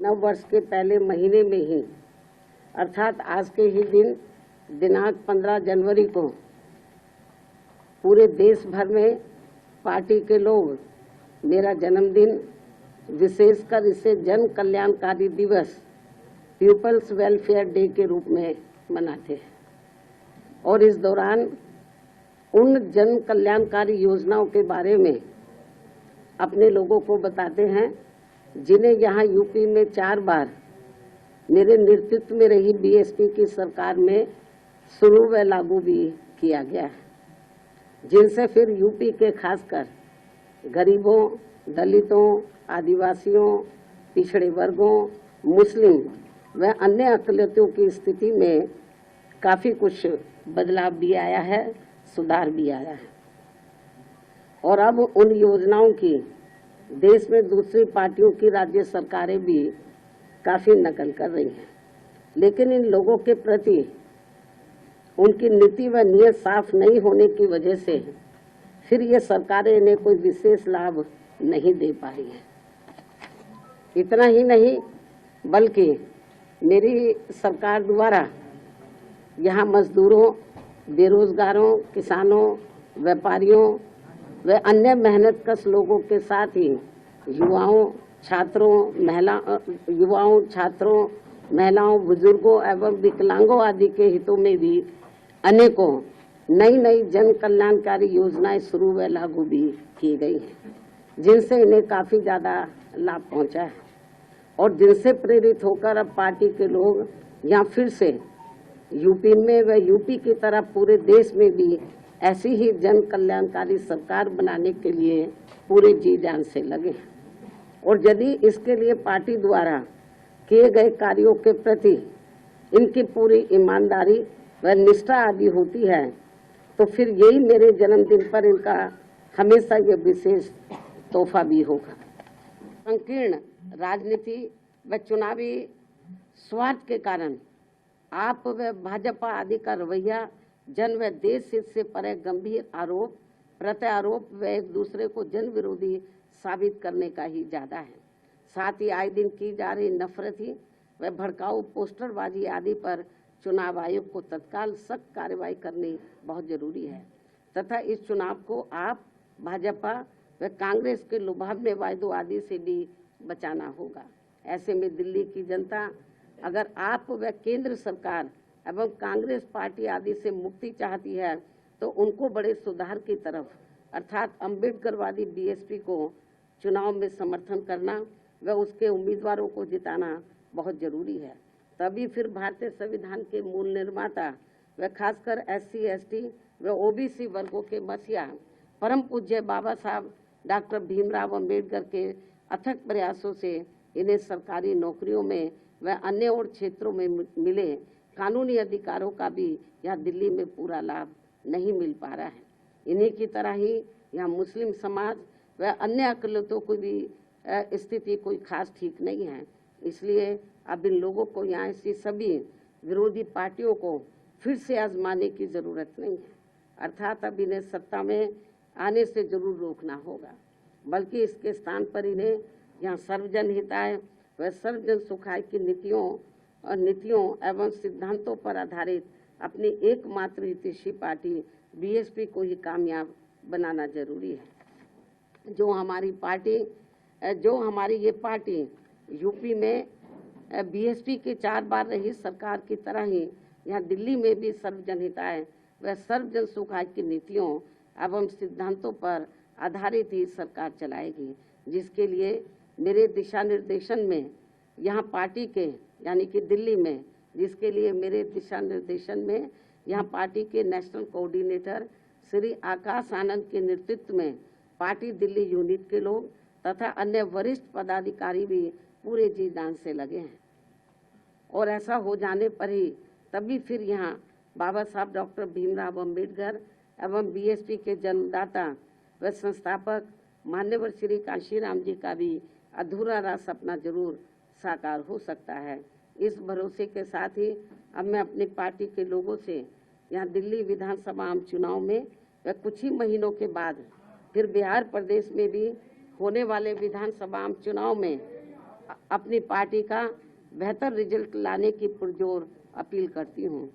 नव वर्ष के पहले महीने में ही अर्थात आज के ही दिन दिनांक 15 जनवरी को पूरे देश भर में पार्टी के लोग मेरा जन्मदिन, विशेषकर इसे जन कल्याणकारी दिवस, पीपल्स वेलफेयर डे के रूप में मनाते हैं और इस दौरान उन जन कल्याणकारी योजनाओं के बारे में अपने लोगों को बताते हैं जिन्हें यहाँ यूपी में 4 बार मेरे नेतृत्व में रही बीएसपी की सरकार में शुरू व लागू भी किया गया है, जिनसे फिर यूपी के खासकर गरीबों, दलितों, आदिवासियों, पिछड़े वर्गों, मुस्लिम व अन्य अकलियतों की स्थिति में काफ़ी कुछ बदलाव भी आया है, सुधार भी आया है। और अब उन योजनाओं की देश में दूसरी पार्टियों की राज्य सरकारें भी काफ़ी नकल कर रही हैं, लेकिन इन लोगों के प्रति उनकी नीति व नीयत साफ नहीं होने की वजह से फिर ये सरकारें इन्हें कोई विशेष लाभ नहीं दे पा रही हैं। इतना ही नहीं बल्कि मेरी सरकार द्वारा यहाँ मजदूरों, बेरोजगारों, किसानों, व्यापारियों व अन्य मेहनतकश लोगों के साथ ही युवाओं, महिलाओं, बुजुर्गों एवं विकलांगों आदि के हितों में भी अनेकों नई जन कल्याणकारी योजनाएं शुरू व लागू भी की गई हैं, जिनसे इन्हें काफ़ी ज़्यादा लाभ पहुंचा है और जिनसे प्रेरित होकर अब पार्टी के लोग यहाँ फिर से यूपी में व यूपी की तरह पूरे देश में भी ऐसी ही जन कल्याणकारी सरकार बनाने के लिए पूरे जी जान से लगे और यदि इसके लिए पार्टी द्वारा किए गए कार्यों के प्रति इनकी पूरी ईमानदारी व निष्ठा आदि होती है तो फिर यही मेरे जन्मदिन पर इनका हमेशा ये विशेष तोहफा भी होगा। संकीर्ण राजनीति व चुनावी स्वार्थ के कारण आप व भाजपा आदि का रवैया जन व देश हित से परे गंभीर आरोप प्रत्यारोप व एक दूसरे को जन विरोधी साबित करने का ही ज्यादा है। साथ ही आए दिन की जा रही नफरती व भड़काऊ पोस्टरबाजी आदि पर चुनाव आयोग को तत्काल सख्त कार्रवाई करनी बहुत जरूरी है तथा इस चुनाव को आप भाजपा व कांग्रेस के लुभावने वायदों आदि से भी बचाना होगा। ऐसे में दिल्ली की जनता अगर आप व केंद्र सरकार एवं कांग्रेस पार्टी आदि से मुक्ति चाहती है तो उनको बड़े सुधार की तरफ अर्थात अम्बेडकरवादी बीएसपी को चुनाव में समर्थन करना व उसके उम्मीदवारों को जिताना बहुत जरूरी है। तभी फिर भारतीय संविधान के मूल निर्माता व खासकर SC, ST व OBC वर्गों के मसीहा परम पूज्य बाबा साहब डॉक्टर भीमराव अम्बेडकर के अथक प्रयासों से इन्हें सरकारी नौकरियों में व अन्य और क्षेत्रों में मिले कानूनी अधिकारों का भी यहाँ दिल्ली में पूरा लाभ नहीं मिल पा रहा है। इन्हीं की तरह ही यहाँ मुस्लिम समाज व अन्य अकलियतों की भी स्थिति कोई खास ठीक नहीं है। इसलिए अब इन लोगों को यहाँ ऐसी सभी विरोधी पार्टियों को फिर से आजमाने की ज़रूरत नहीं है, अर्थात अब इन्हें सत्ता में आने से जरूर रोकना होगा, बल्कि इसके स्थान पर इन्हें यहाँ सर्वजन हिताय व सर्वजन सुखाय की नीतियों एवं सिद्धांतों पर आधारित अपनी एकमात्र हितैषी पार्टी बीएसपी को ही कामयाब बनाना जरूरी है। जो हमारी ये पार्टी यूपी में बीएसपी के 4 बार रही सरकार की तरह ही यहाँ दिल्ली में भी सर्वजन हिताय व सर्वजन सुखाय की नीतियों एवं सिद्धांतों पर आधारित ही सरकार चलाएगी, जिसके लिए मेरे दिशा निर्देशन में यहाँ पार्टी के यानी कि दिल्ली में जिसके लिए मेरे दिशा निर्देशन में यहाँ पार्टी के नेशनल कोऑर्डिनेटर श्री आकाश आनंद के नेतृत्व में पार्टी दिल्ली यूनिट के लोग तथा अन्य वरिष्ठ पदाधिकारी भी पूरे जी जान से लगे हैं और ऐसा हो जाने पर ही तभी फिर यहाँ बाबा साहब डॉक्टर भीमराव अम्बेडकर एवं बीएसपी के जन्मदाता व संस्थापक मान्यवर श्री कांशीराम जी का भी अधूरा रहा सपना जरूर साकार हो सकता है। इस भरोसे के साथ ही अब मैं अपनी पार्टी के लोगों से यहाँ दिल्ली विधानसभा आम चुनाव में व कुछ ही महीनों के बाद फिर बिहार प्रदेश में भी होने वाले विधानसभा आम चुनाव में अपनी पार्टी का बेहतर रिजल्ट लाने की पुरजोर अपील करती हूँ।